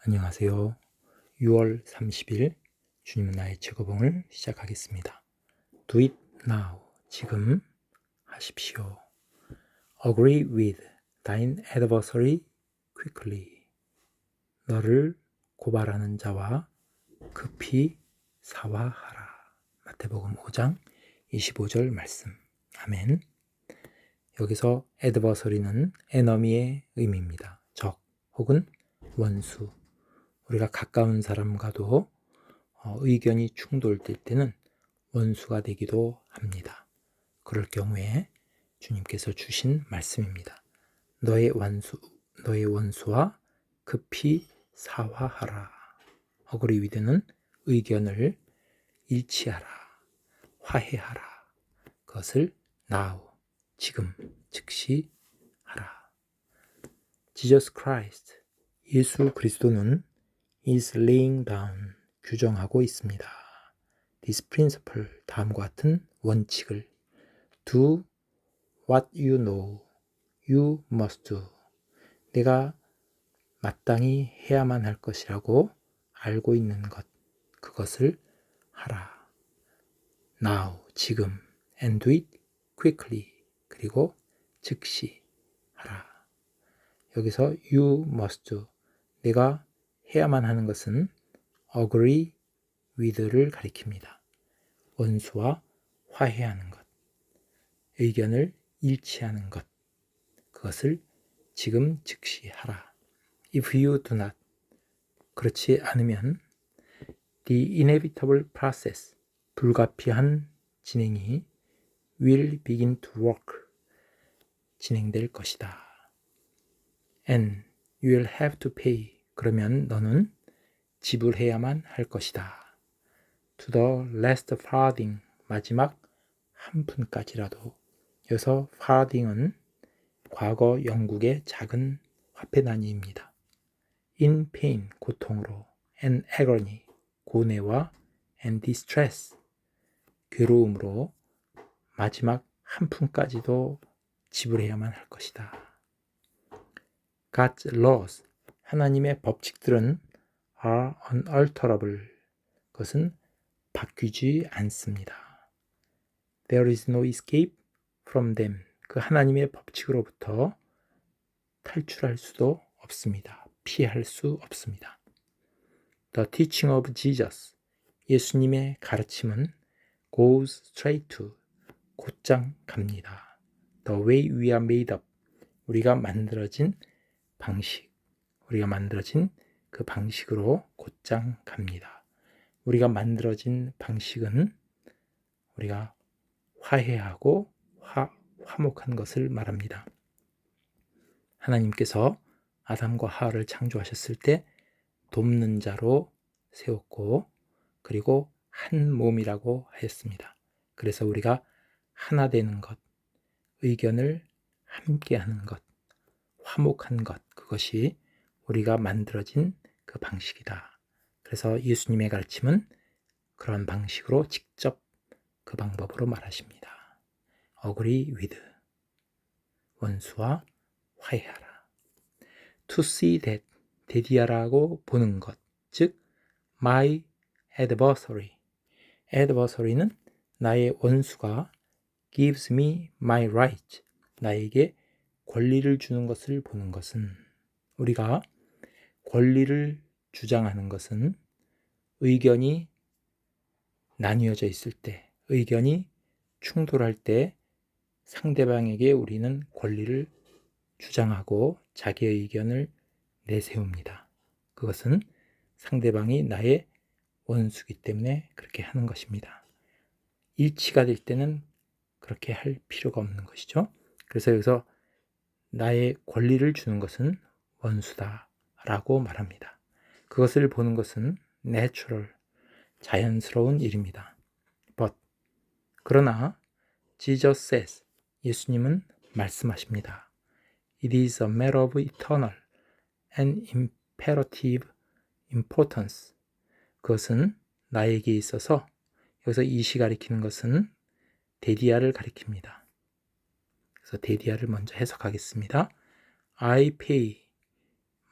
안녕하세요. 6월 30일 주님은 나의 즐거움을 시작하겠습니다. Do it now. 지금 하십시오. Agree with thine adversary quickly. 너를 고발하는 자와 급히 사화하라. 마태복음 5장 25절 말씀. 아멘. 여기서 adversary는 enemy의 의미입니다. 적 혹은 원수. 우리가 가까운 사람과도 의견이 충돌될 때는 원수가 되기도 합니다. 그럴 경우에 주님께서 주신 말씀입니다. 너의 원수와 급히 사화하라. agree with는 의견을 일치하라, 화해하라. 그것을 now, 지금, 즉시 하라. Jesus Christ, 예수 그리스도는 is laying down, 규정하고 있습니다. This principle, 다음과 같은 원칙을 do what you know, you must do. 내가 마땅히 해야만 할 것이라고 알고 있는 것, 그것을 하라. Now, 지금, and do it quickly, 그리고 즉시 하라. 여기서 you must do, 내가 해야만 하는 것은 agree with를 가리킵니다. 원수와 화해하는 것, 의견을 일치하는 것, 그것을 지금 즉시 하라. If you do not, 그렇지 않으면 the inevitable process, 불가피한 진행이 will begin to work, 진행될 것이다. And you will have to pay, 그러면 너는 지불해야만 할 것이다. To the last farthing, 마지막 한 푼까지라도. 여기서 farthing은 과거 영국의 작은 화폐 단위입니다. In pain, 고통으로, and agony, 고뇌와 and distress, 괴로움으로 마지막 한 푼까지도 지불해야만 할 것이다. God's laws, 하나님의 법칙들은 are unalterable, 그것은 바뀌지 않습니다. There is no escape from them, 그 하나님의 법칙으로부터 탈출할 수도 없습니다. 피할 수 없습니다. The teaching of Jesus, 예수님의 가르침은 goes straight to, 곧장 갑니다. The way we are made up, 우리가 만들어진 방식, 우리가 만들어진 그 방식으로 곧장 갑니다. 우리가 만들어진 방식은 우리가 화해하고 화목한 것을 말합니다. 하나님께서 아담과 하와를 창조하셨을 때 돕는 자로 세웠고, 그리고 한 몸이라고 하였습니다. 그래서 우리가 하나 되는 것, 의견을 함께 하는 것, 화목한 것, 그것이 우리가 만들어진 그 방식이다. 그래서 예수님의 가르침은 그런 방식으로 직접 그 방법으로 말하십니다. agree with, 원수와 화해하라. to see that, 대디하라고 보는 것, 즉 my adversary, adversary는 나의 원수가 gives me my right, 나에게 권리를 주는 것을 보는 것은, 우리가 권리를 주장하는 것은 의견이 나뉘어져 있을 때, 의견이 충돌할 때 상대방에게 우리는 권리를 주장하고 자기의 의견을 내세웁니다. 그것은 상대방이 나의 원수기 때문에 그렇게 하는 것입니다. 일치가 될 때는 그렇게 할 필요가 없는 것이죠. 그래서 여기서 나의 권리를 주는 것은 원수다라고 말합니다. 그것을 보는 것은 natural, 자연스러운 일입니다. But, 그러나 Jesus says, 예수님은 말씀하십니다. It is a matter of eternal and imperative importance. 그것은 나에게 있어서, 여기서 이시 가리키는 것은 데디아를 가리킵니다. 그래서 데디아를 먼저 해석하겠습니다. I pay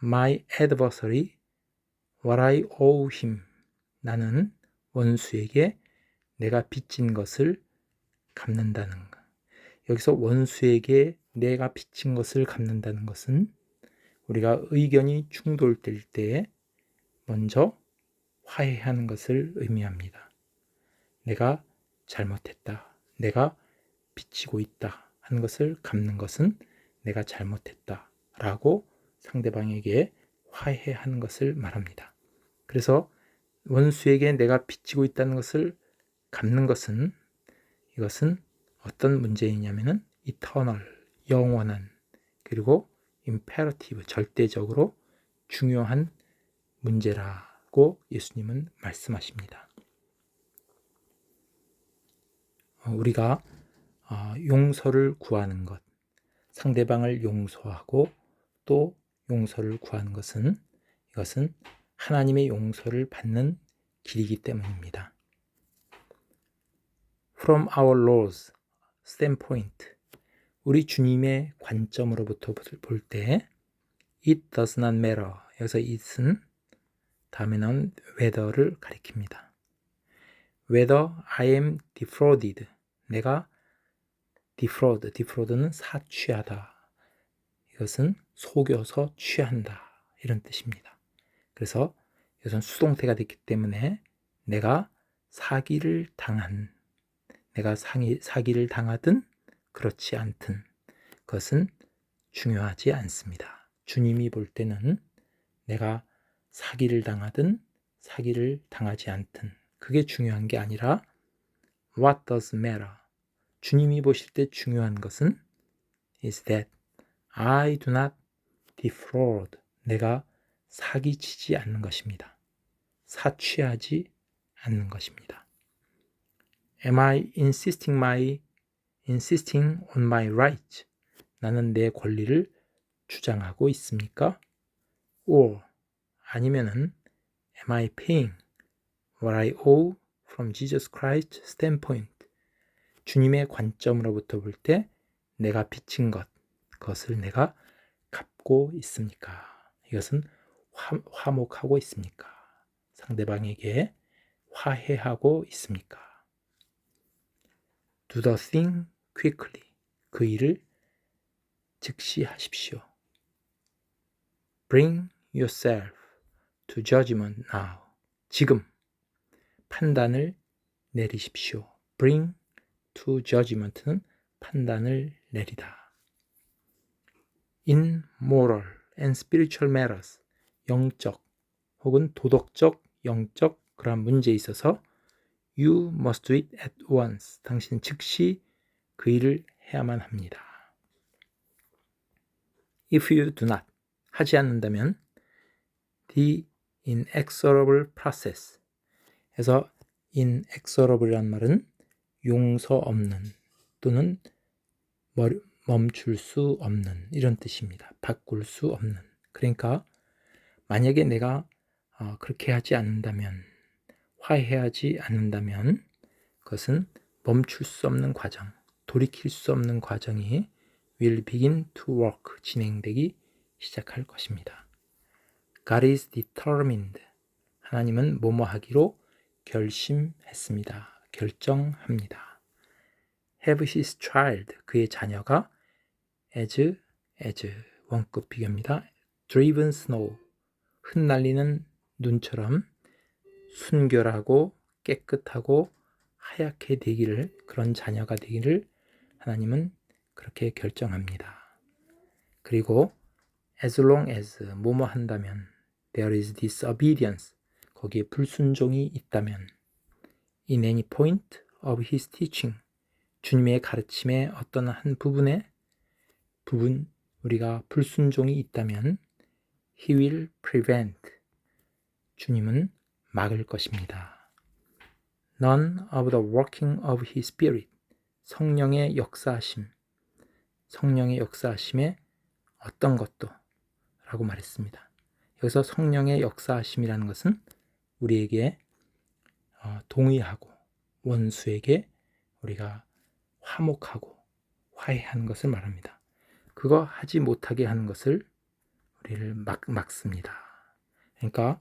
my adversary what I owe him. 나는 원수에게 내가 빚진 것을 갚는다는 것. 여기서 원수에게 내가 빚진 것을 갚는다는 것은 우리가 의견이 충돌될 때 먼저 화해하는 것을 의미합니다. 내가 잘못했다. 내가 빚지고 있다 하는 것을 갚는 것은 내가 잘못했다 라고 상대방에게 화해하는 것을 말합니다. 그래서 원수에게 내가 빚지고 있다는 것을 갚는 것은 이것은 어떤 문제이냐면은 eternal, 영원한, 그리고 imperative, 절대적으로 중요한 문제라고 예수님은 말씀하십니다. 우리가 용서를 구하는 것, 상대방을 용서하고 또 용서를 구하는 것은 이것은 하나님의 용서를 받는 길이기 때문입니다. From our Lord's standpoint, 우리 주님의 관점으로부터 볼 때 it does not matter. 여기서 it은 다음에 나온 whether를 가리킵니다. Whether I am defrauded. 내가 defraud는 사취하다. 이것은 속여서 취한다. 이런 뜻입니다. 그래서 이것은 수동태가 됐기 때문에 내가 사기를 당하든 그렇지 않든 그것은 중요하지 않습니다. 주님이 볼 때는 내가 사기를 당하든 사기를 당하지 않든 그게 중요한 게 아니라 what does matter. 주님이 보실 때 중요한 것은 is that I do not defraud. 내가 사기치지 않는 것입니다. 사취하지 않는 것입니다. Am I insisting on my rights? 나는 내 권리를 주장하고 있습니까? Or 아니면은 am I paying what I owe from Jesus Christ's standpoint? 주님의 관점으로부터 볼 때 내가 빚진 그것을 내가 갚고 있습니까? 이것은 화목하고 있습니까? 상대방에게 화해하고 있습니까? Do the thing quickly. 그 일을 즉시 하십시오. Bring yourself to judgment now. 지금 판단을 내리십시오. Bring to judgment는 판단을 내리다. In moral and spiritual matters. 영적 혹은 도덕적, 영적 그러한 문제에 있어서 You must do it at once. 당신은 즉시 그 일을 해야만 합니다. If you do not, 하지 않는다면 the inexorable process. 그래서 inexorable이란 말은 용서 없는 또는 멈출 수 없는 이런 뜻입니다. 바꿀 수 없는. 그러니까 만약에 내가 그렇게 하지 않는다면 화해하지 않는다면 그것은 멈출 수 없는 과정, 돌이킬 수 없는 과정이 will begin to work, 진행되기 시작할 것입니다. God is determined. 하나님은 뭐뭐 하기로 결심했습니다. 결정합니다. Have his child. 그의 자녀가 as 원급 비교입니다. driven snow. 흩날리는 눈처럼 순결하고 깨끗하고 하얗게 되기를, 그런 자녀가 되기를 하나님은 그렇게 결정합니다. 그리고 as long as 뭐뭐 한다면 there is disobedience, 거기에 불순종이 있다면 in any point of his teaching, 주님의 가르침의 어떤 한 부분 우리가 불순종이 있다면 he will prevent, 주님은 막을 것입니다. None of the working of his spirit, 성령의 역사하심의 어떤 것도 라고 말했습니다. 여기서 성령의 역사하심이라는 것은 우리에게 동의하고 원수에게 우리가 화목하고 화해하는 것을 말합니다. 그거 하지 못하게 하는 것을 우리를 막습니다. 그러니까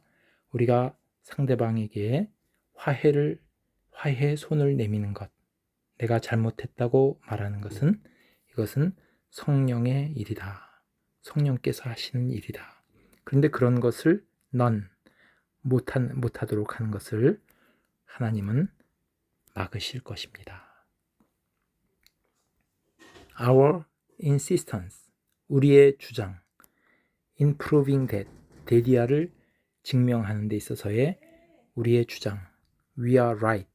우리가 상대방에게 화해의 손을 내미는 것, 내가 잘못했다고 말하는 것은 이것은 성령의 일이다. 성령께서 하시는 일이다. 그런데 그런 것을 못하도록 하는 것을 하나님은 막으실 것입니다. Our insistence, 우리의 주장, in proving that, 데디아를 증명하는 데 있어서의 우리의 주장, we are right,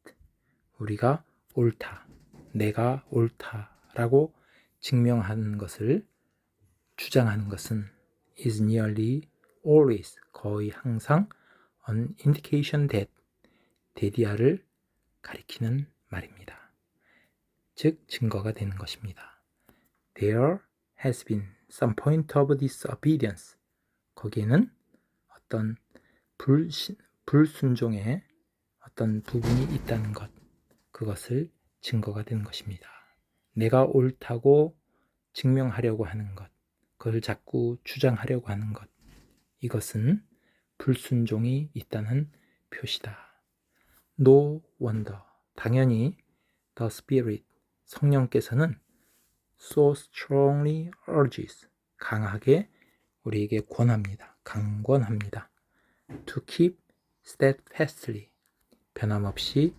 우리가 옳다, 내가 옳다라고 증명하는 것을, 주장하는 것은 is nearly always, 거의 항상 an indication that, 데디아를 가리키는 말입니다. 즉 증거가 되는 것입니다. There has been some point of disobedience, 거기에는 어떤 불순종의 어떤 부분이 있다는 것, 그것을 증거가 되는 것입니다. 내가 옳다고 증명하려고 하는 것, 그것을 자꾸 주장하려고 하는 것, 이것은 불순종이 있다는 표시다. No wonder, 당연히 the Spirit, 성령께서는 so strongly urges, 강하게 우리에게 권합니다. 강권합니다. To keep steadfastly, 변함없이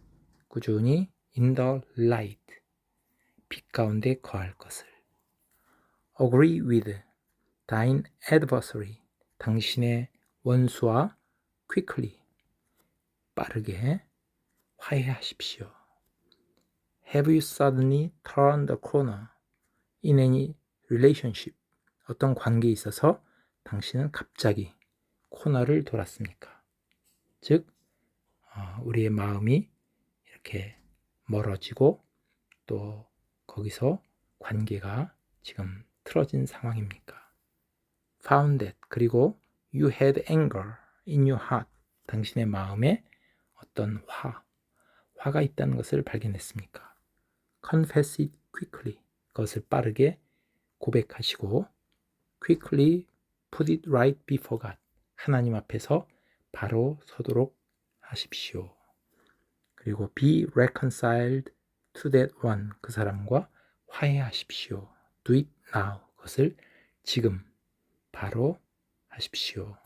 꾸준히 in the light, 빛 가운데 거할 것을. Agree with thine adversary, 당신의 원수와 quickly, 빠르게 화해하십시오. Have you suddenly turned the corner in any relationship, 어떤 관계에 있어서 당신은 갑자기 코너를 돌았습니까? 즉 우리의 마음이 이렇게 멀어지고 또 거기서 관계가 지금 틀어진 상황입니까? Found that, 그리고 you had anger in your heart, 당신의 마음에 어떤 화가 있다는 것을 발견했습니까? Confess it quickly, 그것을 빠르게 고백하시고 quickly put it right before God, 하나님 앞에서 바로 서도록 하십시오. 그리고 be reconciled to that one, 그 사람과 화해하십시오. Do it now, 그것을 지금 바로 하십시오.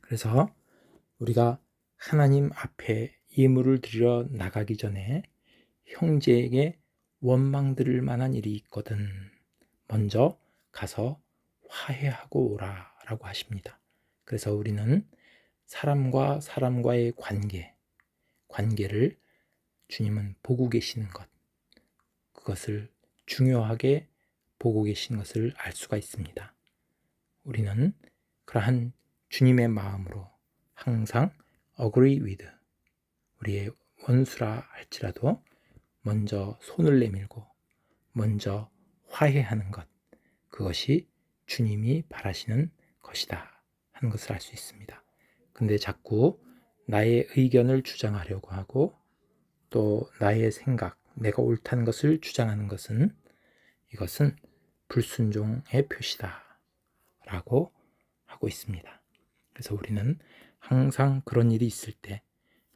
그래서 우리가 하나님 앞에 예물을 드려 나가기 전에 형제에게 원망 들을 만한 일이 있거든 먼저 가서 화해하고 오라 라고 하십니다. 그래서 우리는 사람과 사람과의 관계를 주님은 보고 계시는 것, 그것을 중요하게 보고 계신 것을 알 수가 있습니다. 우리는 그러한 주님의 마음으로 항상 agree with, 우리의 원수라 할지라도 먼저 손을 내밀고 먼저 화해하는 것, 그것이 주님이 바라시는 것이다 하는 것을 알 수 있습니다. 근데 자꾸 나의 의견을 주장하려고 하고 또 나의 생각, 내가 옳다는 것을 주장하는 것은 이것은 불순종의 표시다 라고 하고 있습니다. 그래서 우리는 항상 그런 일이 있을 때,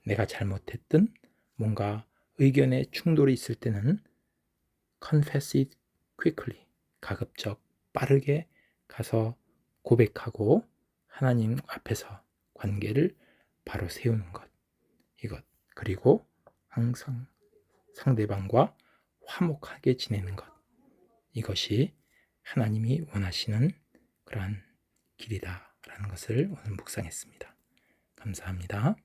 내가 잘못했든 뭔가 의견에 충돌이 있을 때는 confess it quickly, 가급적 빠르게 가서 고백하고 하나님 앞에서 관계를 바로 세우는 것, 이것, 그리고 항상 상대방과 화목하게 지내는 것, 이것이 하나님이 원하시는 그러한 길이다 라는 것을 오늘 묵상했습니다. 감사합니다.